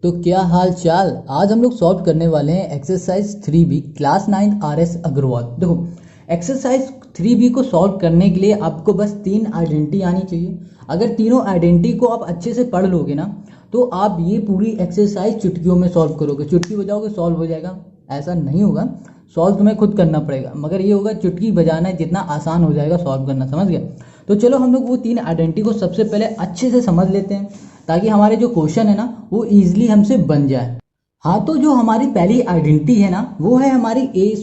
तो क्या हाल चाल। आज हम लोग सॉल्व करने वाले हैं exercise 3B class 9 RS Agarwal. देखो एक्सरसाइज 3B को सॉल्व करने के लिए आपको बस 3 आइडेंटिटी आनी चाहिए। अगर तीनों आइडेंटिटी को आप अच्छे से पढ़ लोगे ना तो आप ये पूरी एक्सरसाइज चुटकियों में सॉल्व करोगे। चुटकी बजाओगे सॉल्व हो जाएगा, ऐसा नहीं होगा। सॉल्व तुम्हें खुद करना पड़ेगा, मगर ये होगा चुटकी बजाना जितना आसान हो जाएगा सॉल्व करना, समझ गया। तो चलो हम लोग वो 3 आइडेंटिटी को सबसे पहले अच्छे से समझ लेते हैं ताकि हमारे जो क्वेश्चन है ना वो ईजिली हमसे बन जाए। हाँ, तो जो हमारी पहली आइडेंटिटी है ना वो है हमारी ए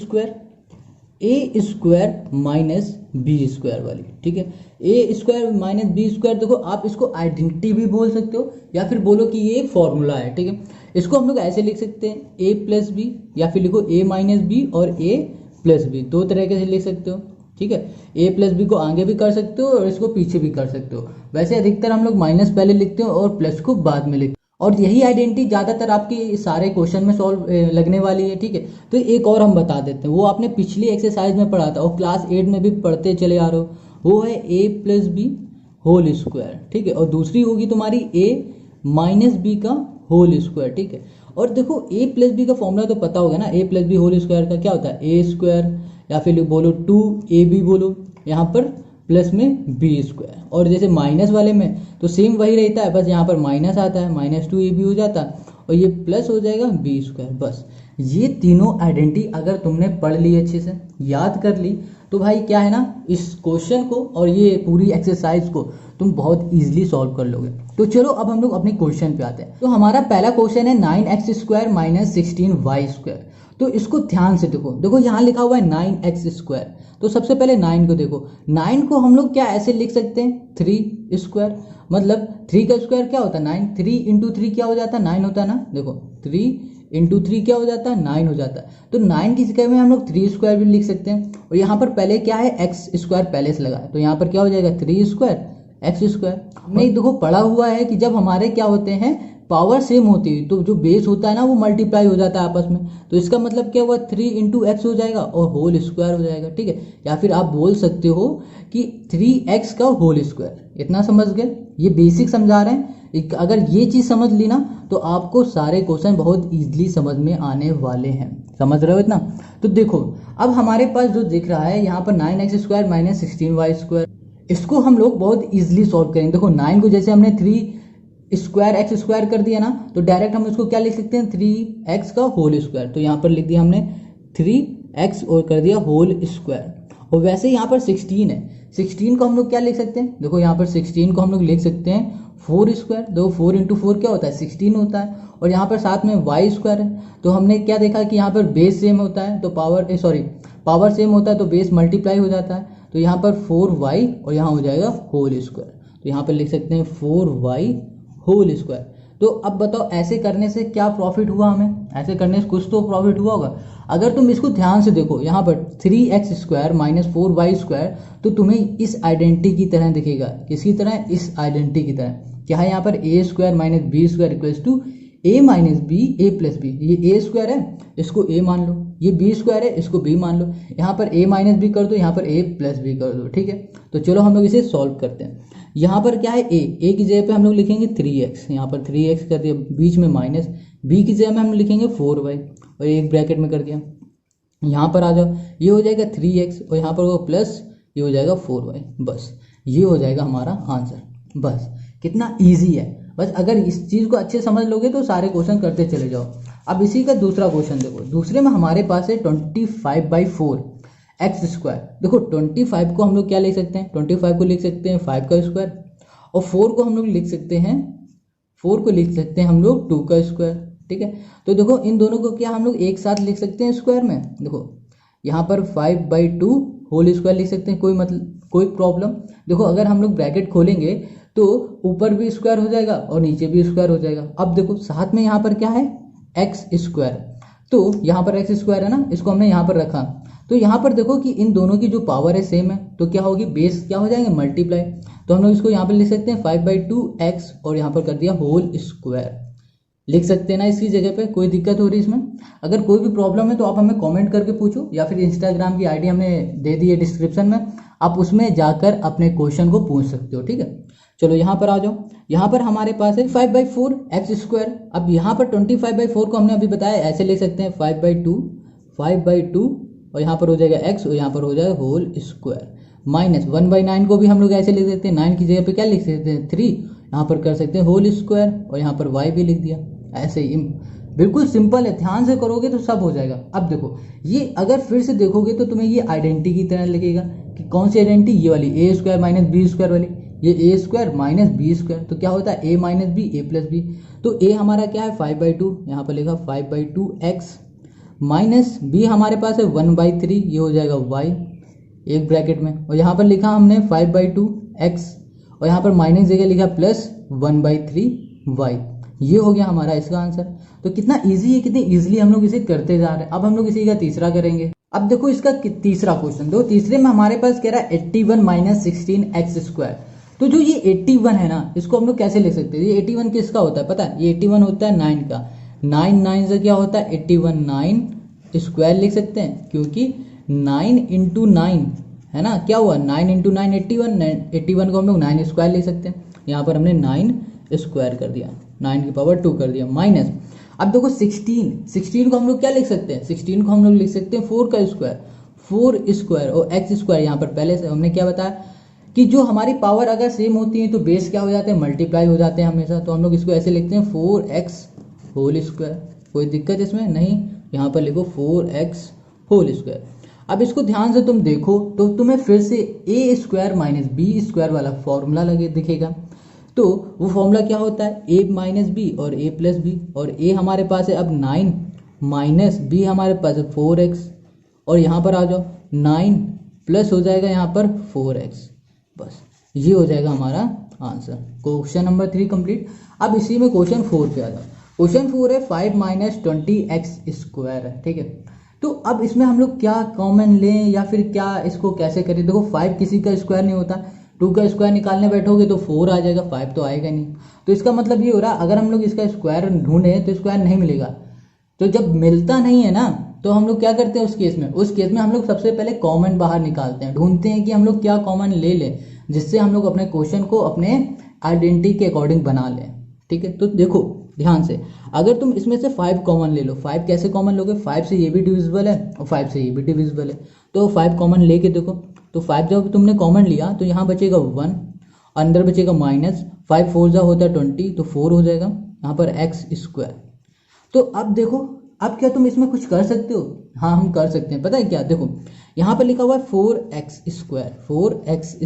स्क्वायर माइनस बी स्क्वायर वाली। ठीक है, ए स्क्वायर माइनस बी स्क्वायर। देखो आप इसको आइडेंटिटी भी बोल सकते हो या फिर बोलो कि ये एक फॉर्मूला है। ठीक है, इसको हम लोग ऐसे लिख सकते हैं ए प्लस बी, या फिर लिखो ए माइनस बी और ए प्लस बी, दो तरीके से लिख सकते हो। ठीक है, ए प्लस बी को आगे भी कर सकते हो और इसको पीछे भी कर सकते हो। वैसे अधिकतर हम लोग माइनस पहले लिखते हो और प्लस को बाद में लिखते हो, और यही आइडेंटिटी ज़्यादातर आपके सारे क्वेश्चन में सॉल्व लगने वाली है। ठीक है, तो एक और हम बता देते हैं, वो आपने पिछली एक्सरसाइज में पढ़ा था और क्लास 8 में भी पढ़ते चले आ रहे हो। वो है ए प्लस बी होल स्क्वायर। ठीक है, और दूसरी होगी तुम्हारी ए माइनस बी का होल स्क्वायर। ठीक है, और देखो ए प्लस बी का फॉर्मूला तो पता होगा ना, ए प्लस बी होल स्क्वायर का क्या होता है ए स्क्वायर, या फिर बोलो 2ab बोलो, यहाँ पर प्लस में बी स्क्वायर। और जैसे माइनस वाले में तो सेम वही रहता है, बस यहाँ पर माइनस आता है, माइनस 2ab हो जाता है और ये प्लस हो जाएगा बी स्क्वायर। बस ये तीनों आइडेंटिटी अगर तुमने पढ़ ली, अच्छे से याद कर ली, तो भाई क्या है ना, इस क्वेश्चन को और ये पूरी एक्सरसाइज को तुम बहुत इजीली सॉल्व कर लोगे। तो चलो अब हम लोग अपने क्वेश्चन पे आते हैं। तो हमारा पहला क्वेश्चन है 9x square minus 16y square. तो इसको ध्यान से देखो, देखो यहाँ लिखा हुआ है 9x स्क्वायर। तो सबसे पहले 9 को देखो, 9 को हम लोग क्या ऐसे लिख सकते हैं 3 स्क्वायर, मतलब 3 का स्क्वायर क्या होता है 9, 3 इंटू 3 क्या हो जाता है 9 होता है ना। देखो 3 इंटू 3 क्या हो जाता है 9 हो जाता है। तो 9 की जगह में हम लोग 3 स्क्वायर भी लिख सकते हैं, और यहाँ पर पहले क्या है एक्स स्क्वायर पहले से लगा है, तो यहाँ पर क्या हो जाएगा 3 स्क्वायर एक्स स्क्वायर। हमने देखो पढ़ा हुआ है कि जब हमारे क्या होते हैं पावर सेम होती है तो जो बेस होता है ना वो मल्टीप्लाई हो जाता है आपस में। तो इसका मतलब क्या हुआ 3 इंटू एक्स हो जाएगा और होल स्क्वायर हो जाएगा। ठीक है, या फिर आप बोल सकते हो कि 3x का होल स्क्वायर। इतना समझ गए, ये बेसिक समझा रहे हैं। अगर ये चीज़ समझ ली ना तो आपको सारे क्वेश्चन बहुत ईजिली समझ में आने वाले हैं। समझ रहे हो इतना। तो देखो अब हमारे पास जो दिख रहा है यहाँ पर 9x square minus 16y square, इसको हम लोग बहुत ईजिली सॉल्व करेंगे। देखो 9 को जैसे हमने 3 स्क्वायर एक्स स्क्वायर कर दिया ना, तो डायरेक्ट हम इसको क्या लिख सकते हैं 3x का होल स्क्वायर। तो यहाँ पर लिख दिया हमने 3x और कर दिया होल स्क्वायर। और वैसे यहाँ पर 16 है, 16 को हम लोग क्या लिख सकते हैं, देखो यहाँ पर 16 को हम लोग लिख सकते हैं 4 स्क्वायर। देखो 4 इंटू 4 क्या होता है 16 होता है, और यहाँ पर साथ में y स्क्वायर है। तो हमने क्या देखा कि यहाँ पर बेस सेम होता है तो पावर सेम होता है तो बेस मल्टीप्लाई हो जाता है। तो यहाँ पर 4y और यहाँ हो जाएगा होल स्क्वायर। तो यहाँ पर लिख सकते हैं 4y होल स्क्वायर। तो अब बताओ ऐसे करने से क्या प्रॉफिट हुआ हमें, ऐसे करने से कुछ तो प्रॉफिट हुआ होगा। अगर तुम इसको ध्यान से देखो यहाँ पर 3x square minus 4y square, तो तुम्हें इस आइडेंटिटी की तरह दिखेगा। किसकी तरह, इस आइडेंटिटी की तरह। क्या है यहाँ पर A square minus B square equals to A minus B A plus B. ये ए स्क्वायर है इसको ए मान लो, ये बी स्क्वायर है इसको बी मान लो, यहाँ पर ए माइनस बी कर दो, यहाँ पर ए प्लस बी कर दो। ठीक है, तो चलो हम लोग इसे सॉल्व करते हैं। यहाँ पर क्या है ए की जगह पे हम लोग लिखेंगे 3x, यहाँ पर 3x कर दिया, बीच में माइनस, बी की जगह में हम लिखेंगे 4y और एक ब्रैकेट में कर दिया। यहाँ पर आ जाओ, ये हो जाएगा 3x और यहाँ पर वो प्लस, ये हो जाएगा 4y। बस ये हो जाएगा हमारा आंसर। बस कितना ईजी है। बस अगर इस चीज़ को अच्छे समझ लोगे तो सारे क्वेश्चन करते चले जाओ। अब इसी का दूसरा क्वेश्चन देखो, दूसरे में हमारे पास है 25/4 एक्स स्क्वायर। देखो 25 को हम लोग क्या लिख सकते हैं, 25 को लिख सकते हैं 5 का स्क्वायर, और 4 को हम लोग लिख सकते हैं, 4 को लिख सकते हैं हम लोग 2 का स्क्वायर। ठीक है, तो देखो इन दोनों को क्या हम लोग एक साथ लिख सकते हैं स्क्वायर में। देखो यहाँ पर 5/2 होल स्क्वायर लिख सकते हैं, कोई प्रॉब्लम। देखो अगर हम लोग ब्रैकेट खोलेंगे तो ऊपर भी स्क्वायर हो जाएगा और नीचे भी स्क्वायर हो जाएगा। अब देखो साथ में यहाँ पर क्या है एक्स स्क्वायर, तो यहाँ पर एक्स स्क्वायर है ना, इसको हमने यहाँ पर रखा। तो यहाँ पर देखो कि इन दोनों की जो पावर है सेम है, तो क्या होगी बेस क्या हो जाएंगे मल्टीप्लाई। तो हम लोग इसको यहाँ पर लिख सकते हैं 5/2 एक्स और यहाँ पर कर दिया होल स्क्वायर। लिख सकते हैं ना इसकी जगह पे, कोई दिक्कत हो रही है इसमें। अगर कोई भी प्रॉब्लम है तो आप हमें कमेंट करके पूछो, या फिर इंस्टाग्राम की आईडी हमने दे दी है डिस्क्रिप्शन में, आप उसमें जाकर अपने क्वेश्चन को पूछ सकते हो। ठीक है, चलो यहाँ पर आ जाओ, यहाँ पर हमारे पास है 5/4 एक्स स्क्वायर। अब यहाँ पर 25/4 को हमने अभी बताया ऐसे ले सकते हैं 5/2 और यहाँ पर हो जाएगा x और यहाँ पर हो जाएगा होल स्क्वायर, माइनस 1/9 को भी हम लोग ऐसे लिख सकते हैं, 9 की जगह पे क्या लिख सकते हैं 3, यहाँ पर कर सकते हैं होल स्क्वायर और यहाँ पर y भी लिख दिया। ऐसे ही बिल्कुल सिंपल है, ध्यान से करोगे तो सब हो जाएगा। अब देखो ये अगर फिर से देखोगे तो तुम्हें ये आइडेंटिटी की तरह लगेगा कि कौन सी आइडेंटिटी, ये वाली ए स्क्वायर माइनस बी स्क्वायर वाली, ये A square minus B square, तो क्या होता है ए minus B A plus B. तो ए हमारा क्या है 5/2, यहाँ पर लिखा 5/2 एक्स, माइनस बी हमारे पास है 1/3, ये हो जाएगा y एक ब्रैकेट में, और यहाँ पर लिखा हमने 5/2 एक्स और यहाँ पर माइनस जगह लिखा प्लस 1/3 y। ये हो गया हमारा इसका आंसर। तो कितना इजी है, कितनी इजीली हम लोग इसे करते जा रहे हैं। अब हम लोग इसी का तीसरा करेंगे। अब देखो इसका तीसरा क्वेश्चन, देखो तीसरे में हमारे पास कह रहा है 81 माइनस 16 एक्स स्क्वायर। तो जो ये 81 है ना, इसको हम लोग कैसे ले सकते हैं, ये 81 किसका होता है पता है, ये 81 होता है 9 का, 9 से क्या होता है 81, 9 स्क्वायर लिख सकते हैं क्योंकि 9 इंटू 9 है ना, क्या हुआ 9 इंटू 9 81 को हम लोग 9 स्क्वायर ले सकते हैं। यहाँ पर हमने 9 स्क्वायर कर दिया, 9 की पावर 2 कर दिया, माइनस अब देखो 16 को हम लोग क्या लिख सकते हैं, 16 को हम लोग लिख सकते हैं 4 का स्क्वायर, 4 स्क्वायर और एक्स स्क्वायर। यहाँ पर पहले से हमने क्या बताया कि जो हमारी पावर अगर सेम होती है तो बेस क्या हो जाते हैं, मल्टीप्लाई हो जाते हैं हमेशा। तो हम लोग इसको ऐसे लिखते हैं 4x होल स्क्वायर, कोई दिक्कत इसमें नहीं, यहाँ पर लिखो 4x होल स्क्वायर। अब इसको ध्यान से तुम देखो तो तुम्हें फिर से ए स्क्वायर माइनस बी स्क्वायर वाला फॉर्मूला लगे दिखेगा। तो वो फॉर्मूला क्या होता है, ए माइनस बी और ए प्लस बी, और ए हमारे पास है अब 9 माइनस बी हमारे पास है 4x, और यहाँ पर आ जाओ 9 प्लस हो जाएगा यहाँ पर 4x, बस ये हो जाएगा हमारा आंसर। Question number 3 complete. अब इसी में क्वेश्चन 4 पे आ जाओ। क्वेश्चन 4 है 5 माइनस 20x स्क्वायर है, ठीक है। तो अब इसमें हम लोग क्या कॉमन लें या फिर क्या इसको कैसे करें। देखो 5 किसी का स्क्वायर नहीं होता, 2 का स्क्वायर निकालने बैठोगे तो 4 आ जाएगा, 5 तो आएगा नहीं। तो इसका मतलब ये हो रहा अगर हम लोग इसका स्क्वायर ढूंढें तो स्क्वायर नहीं मिलेगा। तो जब मिलता नहीं है ना तो हम लोग क्या करते हैं उस केस में हम लोग सबसे पहले कॉमन बाहर निकालते हैं, ढूंढते हैं कि हम लोग क्या कॉमन ले लें जिससे हम लोग अपने क्वेश्चन को अपने आइडेंटिटी के अकॉर्डिंग बना लें, ठीक है। तो देखो ध्यान से, अगर तुम इसमें से 5 कॉमन ले लो, 5 कैसे कॉमन लोगे, 5 से ये भी डिविजिबल है और 5 से ये भी डिविजिबल है, तो 5 कॉमन लेके देखो। तो 5 जब तुमने कॉमन लिया तो यहाँ बचेगा 1, अंदर बचेगा माइनस 5 4 जा होता है 20, तो 4 हो जाएगा यहाँ पर एक्स स्क्वायर। तो अब देखो अब क्या तुम इसमें कुछ कर सकते हो, हाँ हम कर सकते हैं। पता है क्या, देखो यहाँ पर लिखा हुआ है 4x स्क्वायर, 4x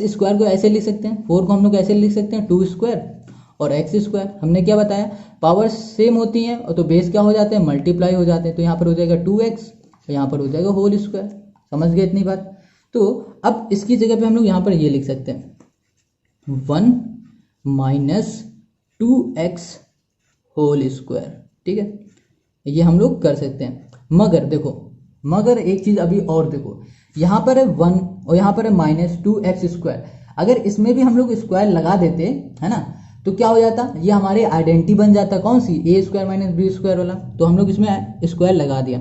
स्क्वायर को ऐसे लिख सकते हैं, 4 को हम लोग ऐसे लिख सकते हैं 2 स्क्वायर और x स्क्वायर। हमने क्या बताया, पावर सेम होती है और तो बेस क्या हो जाते हैं, मल्टीप्लाई हो जाते हैं। तो यहाँ पर हो जाएगा 2x और यहाँ पर हो जाएगा होल स्क्वायर। समझ गए इतनी बात। तो अब इसकी जगह पे हम लोग यहाँ पर ये लिख सकते हैं 1 माइनस 2x होल स्क्वायर, ठीक है, ये हम लोग कर सकते हैं। मगर एक चीज अभी और देखो, यहाँ पर है 1 और यहाँ पर है माइनस 2x स्क्वायर। अगर इसमें भी हम लोग स्क्वायर लगा देते है ना तो क्या हो जाता, ये हमारे आइडेंटिटी बन जाता, कौन सी, ए स्क्वायर माइनस बी स्क्वायर वाला। तो हम लोग इसमें स्क्वायर लगा दिया।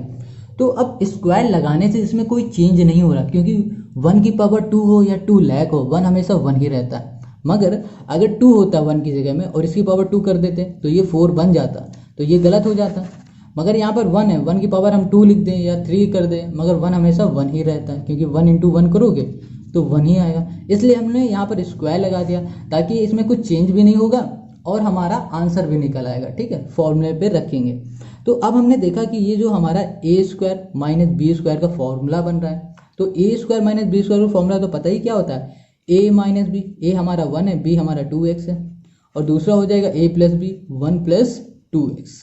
तो अब स्क्वायर लगाने से इसमें कोई चेंज नहीं हो रहा क्योंकि 1 की पावर 2 हो या 2 लाख हो, 1 हमेशा 1 ही रहता है। मगर अगर 2 होता 1 की जगह में और इसकी पावर 2 कर देते तो ये 4 बन जाता, तो ये गलत हो जाता। मगर यहाँ पर 1 है, 1 की पावर हम 2 लिख दें या 3 कर दें, मगर 1 हमेशा 1 ही रहता है क्योंकि 1 इंटू 1 करोगे तो 1 ही आएगा। इसलिए हमने यहाँ पर स्क्वायर लगा दिया ताकि इसमें कुछ चेंज भी नहीं होगा और हमारा आंसर भी निकल आएगा, ठीक है, फॉर्मूले पे रखेंगे। तो अब हमने देखा कि ये जो हमारा ए स्क्वायर माइनस बी स्क्वायर का फॉर्मूला बन रहा है, तो ए स्क्वायर माइनस बी स्क्वायर का फॉर्मूला तो पता ही क्या होता है, ए माइनस बी, ए हमारा 1 है, बी हमारा 2x है, और दूसरा हो जाएगा ए प्लस बी 1 प्लस 2x।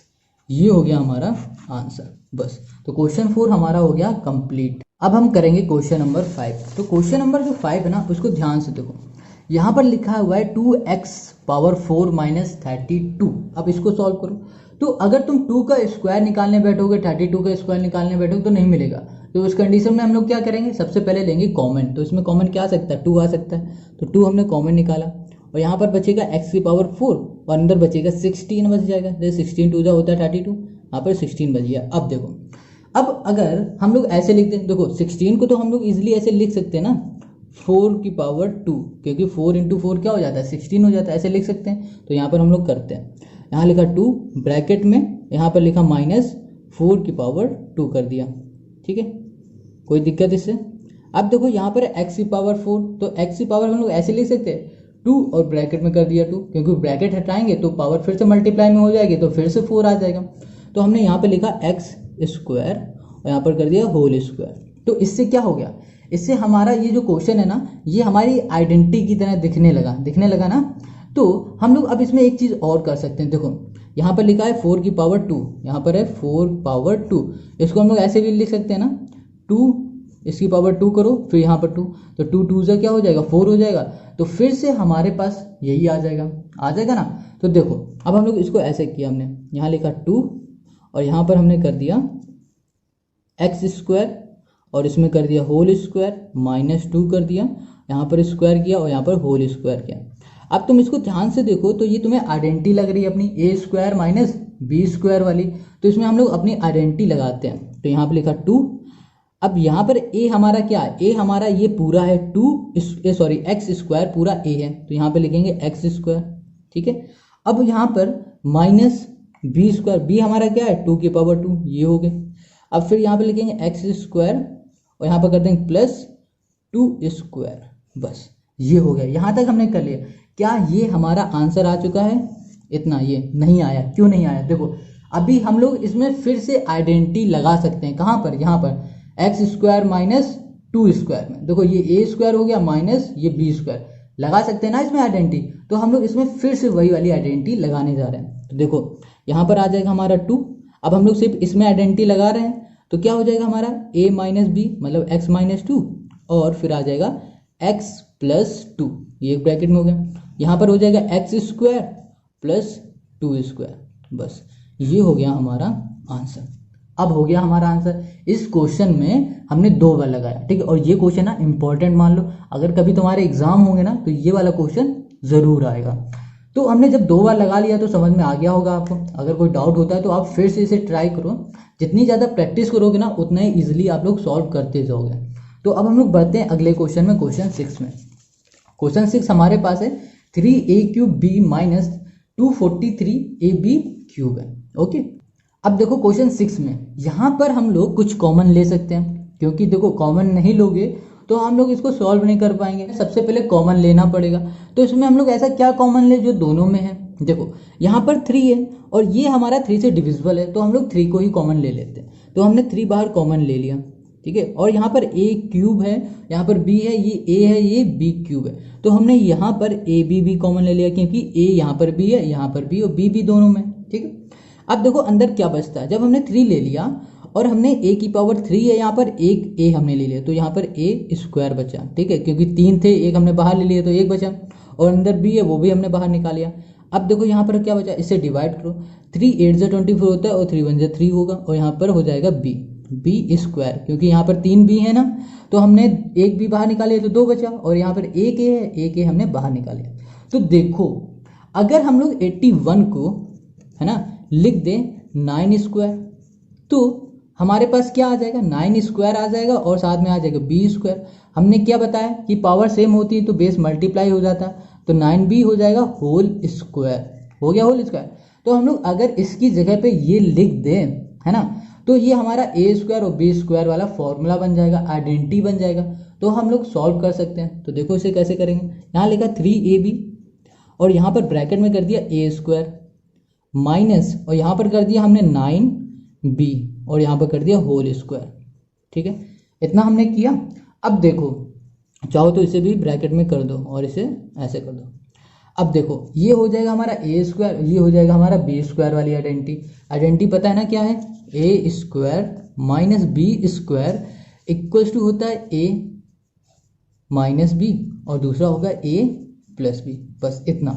ये हो गया हमारा आंसर, बस। तो क्वेश्चन 4 हमारा हो गया कंप्लीट। अब हम करेंगे क्वेश्चन नंबर 5। तो क्वेश्चन नंबर जो 5 है ना उसको ध्यान से देखो, यहाँ पर लिखा हुआ है 2x पावर 4 माइनस 32। अब इसको सॉल्व करो। तो अगर तुम 2 का स्क्वायर निकालने बैठोगे, 32 का स्क्वायर निकालने बैठोगे तो नहीं मिलेगा। तो उस कंडीशन में हम लोग क्या करेंगे, सबसे पहले लेंगे कॉमन। तो इसमें कॉमन क्या आ सकता है, 2 आ सकता है। तो 2 हमने कॉमन निकाला और यहाँ पर बचेगा x की पावर 4 और अंदर बचेगा 16 बच जाएगा। जैसे 16 2 जा होता है 32, यहाँ पर 16 बच गया। अब देखो, अब अगर हम लोग ऐसे लिखते हैं, देखो 16 को तो हम लोग इजीली ऐसे लिख सकते हैं ना, 4 की पावर 2, क्योंकि 4 इंटू 4 क्या हो जाता है 16 हो जाता है, ऐसे लिख सकते हैं। तो यहाँ पर हम लोग करते हैं, यहाँ लिखा 2 ब्रैकेट में, यहाँ पर लिखा -4 की पावर 2 कर दिया। ठीक है, कोई दिक्कत इससे? अब देखो यहाँ पर x की पावर 4, तो x की पावर हम लोग ऐसे लिख सकते हैं 2 और ब्रैकेट में कर दिया 2, क्योंकि ब्रैकेट हटाएंगे तो पावर फिर से मल्टीप्लाई में हो जाएगी, तो फिर से 4 आ जाएगा। तो हमने यहाँ पे लिखा x स्क्वायर और यहाँ पर कर दिया होल स्क्वायर। तो इससे क्या हो गया, इससे हमारा ये जो क्वेश्चन है ना, ये हमारी आइडेंटिटी की तरह दिखने लगा ना। तो हम लोग अब इसमें एक चीज़ और कर सकते हैं। देखो यहाँ पर लिखा है 4 की पावर 2, यहाँ पर है 4 पावर 2, इसको हम लोग ऐसे भी लिख सकते हैं ना, 2 इसकी पावर 2 करो, फिर यहाँ पर 2, तो 2 2 से क्या हो जाएगा 4 हो जाएगा। तो फिर से हमारे पास यही आ जाएगा ना। तो देखो अब हम लोग इसको ऐसे किया, हमने यहाँ लिखा 2 और यहाँ पर हमने कर दिया एक्स स्क्वायर और इसमें कर दिया होल स्क्वायर, -2 कर दिया, यहाँ पर स्क्वायर किया और यहाँ पर होल स्क्वायर किया। अब तुम इसको ध्यान से देखो तो ये तुम्हें आइडेंटिटी लग रही है अपनी a square minus B square वाली, तो इसमें हम लोग अपनी आइडेंटिटी लगाते हैं। तो यहाँ पर लिखा 2, अब यहाँ पर a हमारा क्या है, a हमारा ये पूरा है एक्स स्क्वायर पूरा a है, तो यहाँ पे लिखेंगे एक्स स्क्वायर। ठीक है, अब यहाँ पर माइनस बी स्क्वायर, बी हमारा क्या है 2 की पावर 2, ये हो गए। अब फिर यहाँ पे लिखेंगे एक्स स्क्वायर और यहाँ पर कर देंगे +2 स्क्वायर, बस ये हो गया। यहाँ तक हमने कर लिया। क्या ये हमारा आंसर आ चुका है? इतना ये नहीं आया, क्यों नहीं आया? देखो अभी हम लोग इसमें फिर से आइडेंटिटी लगा सकते हैं। कहाँ पर? यहाँ पर एक्स स्क्वायर माइनस 2 स्क्वायर में। देखो ये a स्क्वायर हो गया माइनस ये b स्क्वायर, लगा सकते हैं ना इसमें आइडेंटिटी। तो हम लोग इसमें फिर से वही वाली आइडेंटिटी लगाने जा रहे हैं। तो देखो यहाँ पर आ जाएगा हमारा 2, अब हम लोग सिर्फ इसमें आइडेंटिटी लगा रहे हैं, तो क्या हो जाएगा हमारा a माइनस बी मतलब x माइनस 2 और फिर आ जाएगा x + 2, ये एक ब्रैकेट में हो गया। यहाँ पर हो जाएगा एक्स स्क्वायर +2 स्क्वायर, बस ये हो गया हमारा आंसर। अब हो गया हमारा आंसर। इस क्वेश्चन में हमने 2 बार लगाया, ठीक है। और ये क्वेश्चन ना इंपॉर्टेंट मान लो, अगर कभी तुम्हारे एग्जाम होंगे ना तो ये वाला क्वेश्चन जरूर आएगा। तो हमने जब 2 बार लगा लिया तो समझ में आ गया होगा आपको। अगर कोई डाउट होता है तो आप फिर से इसे ट्राई करो, जितनी ज़्यादा प्रैक्टिस करोगे ना उतना ही ईजिली आप लोग सॉल्व करते जाओगे। तो अब हम लोग बढ़ते हैं अगले क्वेश्चन में, क्वेश्चन 6 में। क्वेश्चन 6 हमारे पास है 3a³ - 243ab³ है। ओके, अब देखो क्वेश्चन 6 में यहाँ पर हम लोग कुछ कॉमन ले सकते हैं, क्योंकि देखो कॉमन नहीं लोगे तो हम लोग इसको सॉल्व नहीं कर पाएंगे। सबसे पहले कॉमन लेना पड़ेगा। तो इसमें हम लोग ऐसा क्या कॉमन ले जो दोनों में है? देखो यहाँ पर 3 है और ये हमारा 3 से डिविजिबल है, तो हम लोग 3 को ही कॉमन ले लेते हैं। तो हमने 3 बाहर कॉमन ले लिया, ठीक है। और यहाँ पर a³ है, यहाँ पर b है, ये a है, ये b³ है, तो हमने यहाँ पर ab भी कॉमन ले लिया, क्योंकि a यहाँ पर b है, यहाँ पर b और b भी दोनों में, ठीक है। अब देखो अंदर क्या बचता है, जब हमने 3 ले लिया और हमने a की पावर 3 है, यहाँ पर एक a हमने ले लिया, तो यहाँ पर a स्क्वायर बचा, ठीक है, क्योंकि 3 थे, एक हमने बाहर ले लिया तो एक बचा, और अंदर b है वो भी हमने बाहर निकाल लिया। अब देखो यहाँ पर क्या बचा, इससे डिवाइड करो, 3 8 से 24 होता है और 3 1 से 3 होगा, और यहाँ पर हो जाएगा b स्क्वायर, क्योंकि यहाँ पर 3 b है ना, तो हमने एक b बाहर निकाले तो 2 बचा, और यहाँ पर एक a है, एक a हमने बाहर निकाले। तो देखो अगर हम लोग 81 को है ना लिख दें 9 स्क्वायर, तो हमारे पास क्या आ जाएगा, 9 स्क्वायर आ जाएगा और साथ में आ जाएगा b स्क्वायर। हमने क्या बताया कि पावर सेम होती है तो बेस मल्टीप्लाई हो जाता है, तो 9b हो जाएगा होल स्क्वायर, हो गया होल स्क्वायर। तो हम लोग अगर इसकी जगह पे ये लिख दें, है ना, तो ये हमारा a स्क्वायर और b स्क्वायर वाला फॉर्मूला बन जाएगा, आइडेंटिटी बन जाएगा, तो हम लोग सॉल्व कर सकते हैं। तो देखो इसे कैसे करेंगे, यहाँ लिखा 3ab और यहाँ पर ब्रैकेट में कर दिया a स्क्वायर माइनस, और यहाँ पर कर दिया हमने 9b और यहाँ पर कर दिया होल स्क्वायर, ठीक है। इतना हमने किया। अब देखो चाहो तो इसे भी ब्रैकेट में कर दो और इसे ऐसे कर दो। अब देखो ये हो जाएगा हमारा a स्क्वायर, ये हो जाएगा हमारा b स्क्वायर वाली आइडेंटिटी पता है ना क्या है, a square minus b square equals to होता है a माइनस b और दूसरा होगा a प्लस b, बस इतना।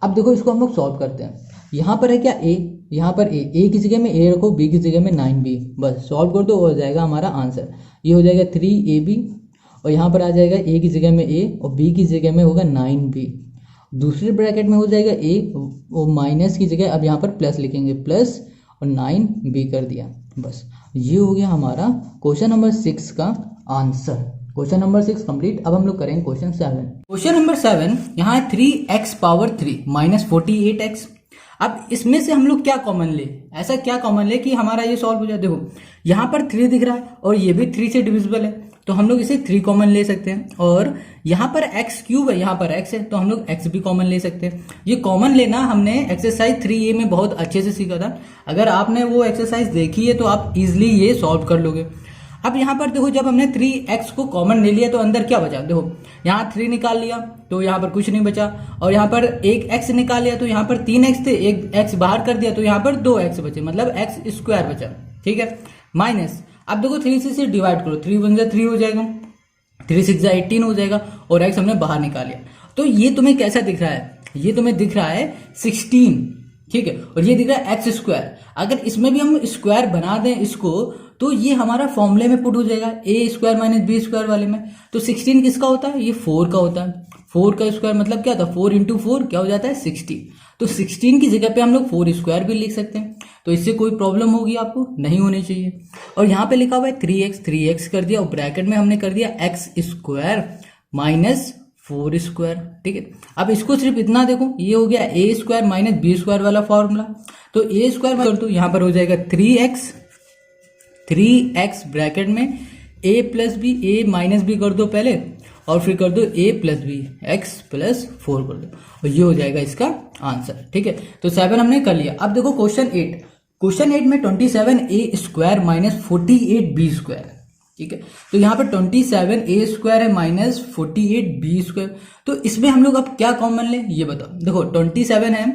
अब देखो इसको हम लोग सॉल्व करते हैं। यहाँ पर है क्या a, यहाँ पर a की जगह में a रखो, b की जगह में 9b, बस सॉल्व कर दो, हो जाएगा हमारा आंसर। ये हो जाएगा 3ab और यहाँ पर आ जाएगा a की जगह में a और b की जगह में होगा 9b, दूसरे ब्रैकेट में हो जाएगा a और माइनस की जगह अब यहाँ पर प्लस लिखेंगे, प्लस और 9b कर दिया, बस ये हो गया हमारा क्वेश्चन नंबर 6 का आंसर। Question number 6 complete. अब हम लोग करेंगे क्वेश्चन 7। क्वेश्चन नंबर 7 यहाँ है 3x पावर 3 माइनस 48x। अब इसमें से हम लोग क्या कॉमन ले, ऐसा क्या कॉमन ले कि हमारा ये सॉल्व हो जाए। देखो यहाँ पर 3 दिख रहा है और ये भी 3 से डिविजिबल है, तो हम लोग इसे 3 कॉमन ले सकते हैं। और यहाँ पर x क्यूब है, यहाँ पर x है, तो हम लोग x भी कॉमन ले सकते हैं। ये कॉमन लेना हमने एक्सरसाइज 3A में बहुत अच्छे से सीखा था। अगर आपने वो एक्सरसाइज देखी है तो आप इजिली ये सॉल्व कर लोगे। अब यहाँ पर देखो जब हमने 3x को कॉमन ले लिया तो अंदर क्या बचा, देखो यहाँ 3 निकाल लिया तो यहाँ पर कुछ नहीं बचा, और यहाँ पर एक x निकाल लिया तो यहाँ पर 3x थे, एक x बाहर कर दिया तो यहाँ पर 2x बचे, मतलब x स्क्वायर बचा। ठीक है, माइनस अब देखो 3 से डिवाइड करो, 3 1 जा 3 हो जाएगा, 3 6 जा 18 हो जाएगा, और x हमने बाहर निकाल लिया। तो ये तुम्हें कैसा दिख रहा है, ये तुम्हें दिख रहा है 16। ठीक है, और ये दिख रहा है एक्स स्क्वायर। अगर इसमें भी हम स्क्वायर बना दें इसको तो ये हमारा फॉर्मूले में पुट हो जाएगा ए स्क्वायर माइनस बी स्क्वायर वाले में। तो 16 किसका होता है, ये 4 का होता है। 4 का स्क्वायर मतलब क्या था, 4 इंटू 4 क्या हो जाता है 16। तो 16 की जगह पे हम लोग 4 स्क्वायर भी लिख सकते हैं। तो इससे कोई प्रॉब्लम होगी आपको, नहीं होनी चाहिए। और यहाँ पे लिखा हुआ है 3x कर दिया, और ब्रैकेट में हमने कर दिया एक्स स्क्वायर माइनस 4 स्क्वायर। ठीक है, अब इसको सिर्फ इतना देखो, ये हो गया ए स्क्वायर माइनस बी स्क्वायर वाला फॉर्मूला। तो ए स्क्वायर कर दो, यहाँ पर हो जाएगा 3x ब्रैकेट में a plus B, A minus B कर दो पहले, और फिर कर दो a plus B, X plus 4 कर दो, और ये हो जाएगा इसका आंसर। ठीक है, तो 7 हमने कर लिया। अब देखो क्वेश्चन 8, क्वेश्चन 8 में 27a square minus 48b square. ठीक है, तो यहाँ पर 27a स्क्वायर है माइनस 48b स्क्वायर। तो इसमें हम लोग अब क्या कॉमन ले, ये बताओ। देखो 27 है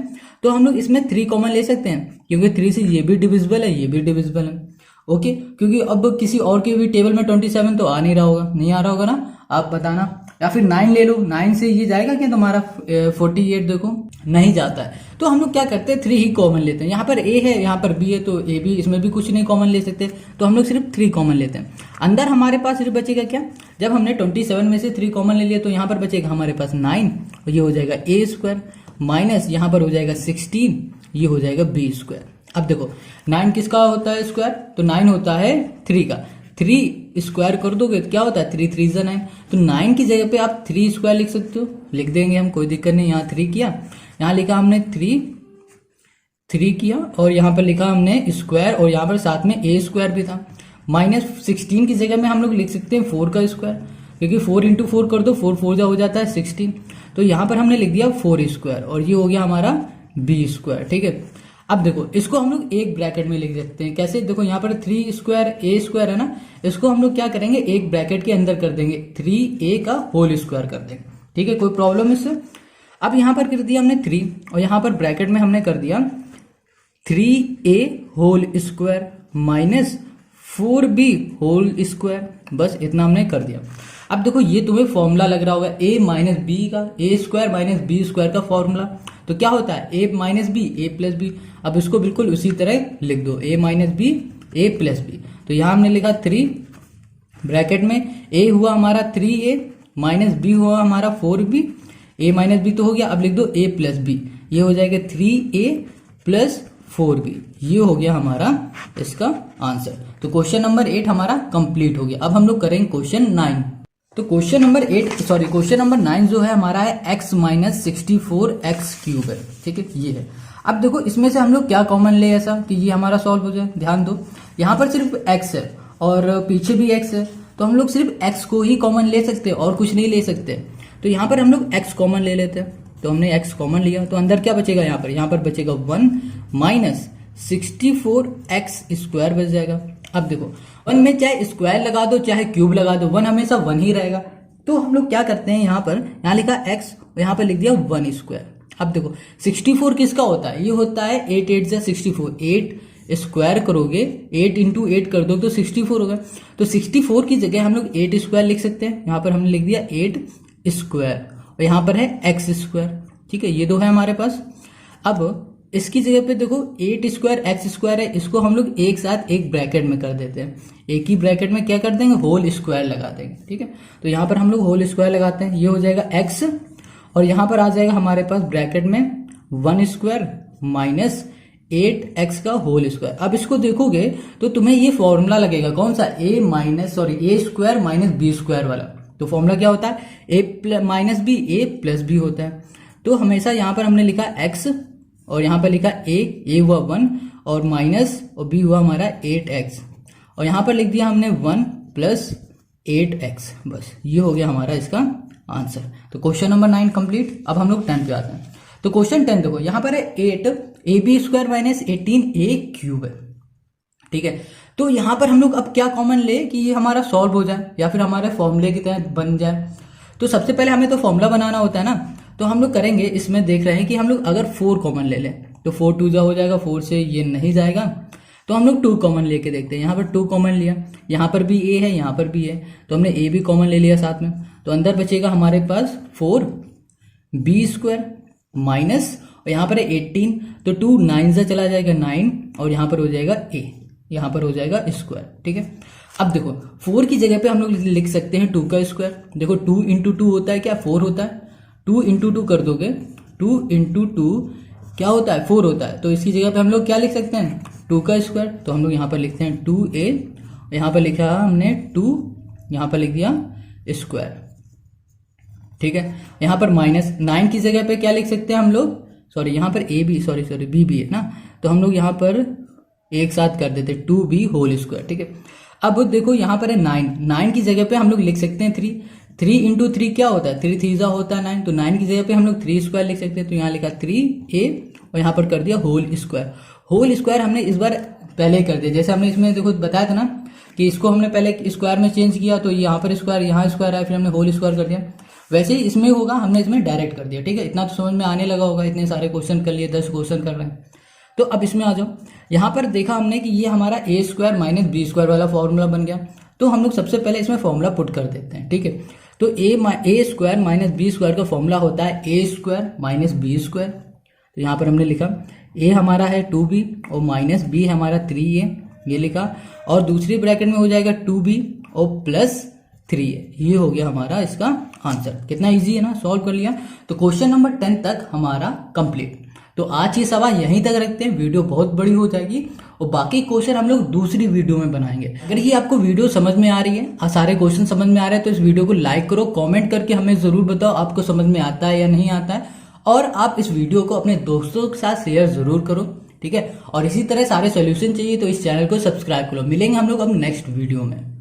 तो हम लोग इसमें 3 कॉमन ले सकते हैं, क्योंकि 3 से ये भी डिविजिबल है, ये भी डिविजिबल है। ओके, क्योंकि अब किसी और के भी टेबल में 27 तो आ नहीं रहा होगा, नहीं आ रहा होगा ना, आप बताना। या फिर 9 ले लो, 9 से ये जाएगा क्या तुम्हारा 48, देखो नहीं जाता है। तो हम लोग क्या करते हैं 3 ही कॉमन लेते हैं। यहाँ पर a है, यहाँ पर b है, तो a भी, इसमें भी कुछ नहीं कॉमन ले सकते, तो हम लोग सिर्फ 3 कॉमन लेते हैं। अंदर हमारे पास सिर्फ बचेगा क्या, जब हमने 27 में से 3 कॉमन ले लिया तो यहाँ पर बचेगा हमारे पास 9, और ये हो जाएगा a स्क्वायर माइनस यहाँ पर हो जाएगा 16, ये हो जाएगा b स्क्वायर। अब देखो 9 किसका होता है स्क्वायर, तो 9 होता है 3 का। 3 स्क्वायर कर दोगे तो क्या होता है 3 3 9, तो 9 की जगह पे आप 3 स्क्वायर लिख सकते हो, लिख देंगे हम, कोई दिक्कत नहीं। यहाँ 3 किया, यहाँ लिखा हमने 3 किया, और यहाँ पर लिखा हमने स्क्वायर, और यहाँ पर साथ में a स्क्वायर भी था। माइनस 16 की जगह में हम लोग लिख सकते हैं 4 का स्क्वायर, क्योंकि 4 इंटू 4 कर दो, 4 4 जा हो जाता है 16। तो यहाँ पर हमने लिख दिया 4 स्क्वायर, और ये हो गया हमारा b स्क्वायर। ठीक है, अब देखो इसको हम लोग एक ब्रैकेट में लिख सकते हैं, कैसे, देखो यहाँ पर 3 स्क्वायर a स्क्वायर है ना, इसको हम लोग क्या करेंगे एक ब्रैकेट के अंदर कर देंगे, 3a का होल स्क्वायर कर देंगे। ठीक है, कोई प्रॉब्लम इससे। अब यहाँ पर कर दिया हमने 3, और यहाँ पर ब्रैकेट में हमने कर दिया 3a whole square minus 4b whole square, बस इतना हमने कर दिया। अब देखो ये तुम्हें फॉर्मूला लग रहा होगा a माइनस बी का, a square minus B square का फॉर्मूला, तो क्या होता है a minus B, a plus B. अब इसको बिल्कुल उसी तरह लिख दो, a minus B, a plus B. तो यहाँ हमने लिखा 3 ब्रैकेट में, a हुआ हमारा 3a माइनस b हुआ हमारा 4b, a माइनस बी तो हो गया, अब लिख दो a प्लस बी, ये हो जाएगा 3a प्लस 4b, ये हो गया हमारा इसका आंसर। तो क्वेश्चन नंबर 8 हमारा कंप्लीट हो गया। अब हम लोग करेंगे क्वेश्चन 9। तो क्वेश्चन नंबर 9 जो है हमारा है x माइनस 64x क्यूब है। ठीक है, ये है। अब देखो इसमें से हम लोग क्या कॉमन ले ऐसा कि ये हमारा सॉल्व हो जाए। ध्यान दो, यहाँ पर सिर्फ x है और पीछे भी x है, तो हम लोग सिर्फ x को ही कॉमन ले सकते हैं और कुछ नहीं ले सकते। तो यहाँ पर हम लोग x कॉमन ले लेते हैं, तो हमने x कॉमन लिया, तो अंदर क्या बचेगा, यहाँ पर बचेगा 1 माइनस 64x स्क्वायर बच जाएगा। अब देखो 1 में चाहे स्क्वायर लगा दो चाहे क्यूब लगा दो, 1 हमेशा 1 ही रहेगा। तो हम लोग क्या करते हैं, यहाँ लिखा x और यहाँ पर लिख दिया 1 स्क्वायर। अब देखो 64 किसका होता है, ये होता है 8 8 जा 64, 8 स्क्वायर करोगे 8 इंटू 8 कर दो तो 64 होगा। तो 64 की जगह हम लोग 8 स्क्वायर लिख सकते हैं, यहाँ पर हमने लिख दिया 8 स्क्वायर और यहाँ पर है x स्क्वायर। ठीक है, ये दो है हमारे पास। अब इसकी जगह पे देखो 8 स्क्वायर x स्क्वायर है, इसको हम लोग एक साथ एक ब्रैकेट में कर देते हैं, एक ही ब्रैकेट में क्या कर देंगे, होल स्क्वायर लगा देंगे। ठीक है, तो यहाँ पर हम लोग होल स्क्वायर लगाते हैं, ये हो जाएगा x और यहाँ पर आ जाएगा हमारे पास ब्रैकेट में 1 स्क्वायर माइनस 8x का होल स्क्वायर। अब इसको देखोगे तो तुम्हें ये फॉर्मूला लगेगा, कौन सा, a square minus b square वाला। तो फॉर्मूला क्या होता है, a minus B A plus B होता है। तो हमेशा यहाँ पर हमने लिखा x और यहाँ पर लिखा a हुआ 1 और माइनस और b हुआ हमारा 8x और यहाँ पर लिख दिया हमने 1 प्लस 8x। बस ये हो गया हमारा इसका आंसर। तो क्वेश्चन नंबर 9 कंप्लीट। अब हम लोग 10 पे आते हैं। तो क्वेश्चन 10 देखो, यहाँ पर है 8ab² माइनस 18a³ है, ठीक है। तो यहाँ पर हम लोग अब क्या कॉमन ले कि ये हमारा सॉल्व हो जाए या फिर हमारे फॉर्मूले की तरह बन जाए। तो सबसे पहले हमें तो फॉर्मूला बनाना होता है ना, तो हम लोग करेंगे, इसमें देख रहे हैं कि हम लोग अगर 4 कॉमन ले लें तो 4 2 जा हो जाएगा, 4 से ये नहीं जाएगा, तो हम लोग 2 कॉमन लेके देखते हैं। यहाँ पर 2 कॉमन लिया, यहाँ पर भी a है, यहाँ पर भी है, तो हमने a भी कॉमन ले लिया साथ में। तो अंदर बचेगा हमारे पास 4b² माइनस और यहाँ पर है 18, तो 2 9 से चला जाएगा 9 और यहाँ पर हो जाएगा a, यहाँ पर हो जाएगा स्क्वायर, ठीक है। अब देखो 4 की जगह पे हम लोग लिख सकते हैं 2 का स्क्वायर। देखो 2 इंटू 2 होता है क्या, 4 होता है। 2 इंटू 2 कर दोगे, 2 इंटू 2 क्या होता है, 4 होता है। तो इसकी जगह पे हम लोग क्या लिख सकते हैं, 2 का स्क्वायर। तो हम लोग यहाँ पर लिखते हैं 2a, यहाँ पर लिखा हमने 2, यहाँ पर लिख दिया स्क्वायर, ठीक है। यहाँ पर माइनस 9 की जगह पे क्या लिख सकते हैं हम लोग, सॉरी यहाँ पर a भी, सॉरी b भी है ना, तो हम लोग यहाँ पर एक साथ कर देते 2b होल स्क्वायर, ठीक है। अब देखो यहाँ पर है 9 की जगह पे हम लोग लिख सकते हैं 3 इंटू 3 क्या होता है, 3 3 होता है 9, तो 9 की जगह पे हम लोग 3 स्क्वायर लिख सकते हैं। तो यहाँ लिखा 3a और यहाँ पर कर दिया होल स्क्वायर। होल स्क्वायर हमने इस बार पहले कर दिया, जैसे हमने इसमें देखो बताया था ना कि इसको हमने पहले स्क्वायर में चेंज किया, तो यहाँ पर स्क्वायर, यहाँ स्क्वायर आया, फिर हमने होल स्क्वायर कर दिया। वैसे ही इसमें होगा, हमने इसमें डायरेक्ट कर दिया, ठीक है। इतना तो समझ में आने लगा होगा, इतने सारे क्वेश्चन कर लिए, 10 क्वेश्चन कर रहे हैं। तो अब इसमें आ जाओ, यहाँ पर देखा हमने कि ये हमारा a² माइनस b² वाला फॉर्मूला बन गया। तो हम लोग सबसे पहले इसमें फॉर्मूला पुट कर देते हैं, ठीक है। तो a² माइनस b² का फॉर्मूला होता है a² माइनस b²। तो यहाँ पर हमने लिखा a हमारा है 2b और माइनस b हमारा 3a, ये लिखा, और दूसरी ब्रैकेट में हो जाएगा 2b और प्लस 3a। ये हो गया हमारा इसका आंसर। कितना इजी है ना, सॉल्व कर लिया। तो क्वेश्चन नंबर 10 तक हमारा कंप्लीट। तो आज ये सवाल यहीं तक रखते हैं, वीडियो बहुत बड़ी हो जाएगी और बाकी क्वेश्चन हम लोग दूसरी वीडियो में बनाएंगे। अगर ये आपको वीडियो समझ में आ रही है, सारे क्वेश्चन समझ में आ रहे हैं, तो इस वीडियो को लाइक करो, कमेंट करके हमें जरूर बताओ आपको समझ में आता है या नहीं आता है, और आप इस वीडियो को अपने दोस्तों के साथ शेयर जरूर करो, ठीक है। और इसी तरह सारे सोल्यूशन चाहिए तो इस चैनल को सब्सक्राइब करो। मिलेंगे हम लोग अब नेक्स्ट वीडियो में।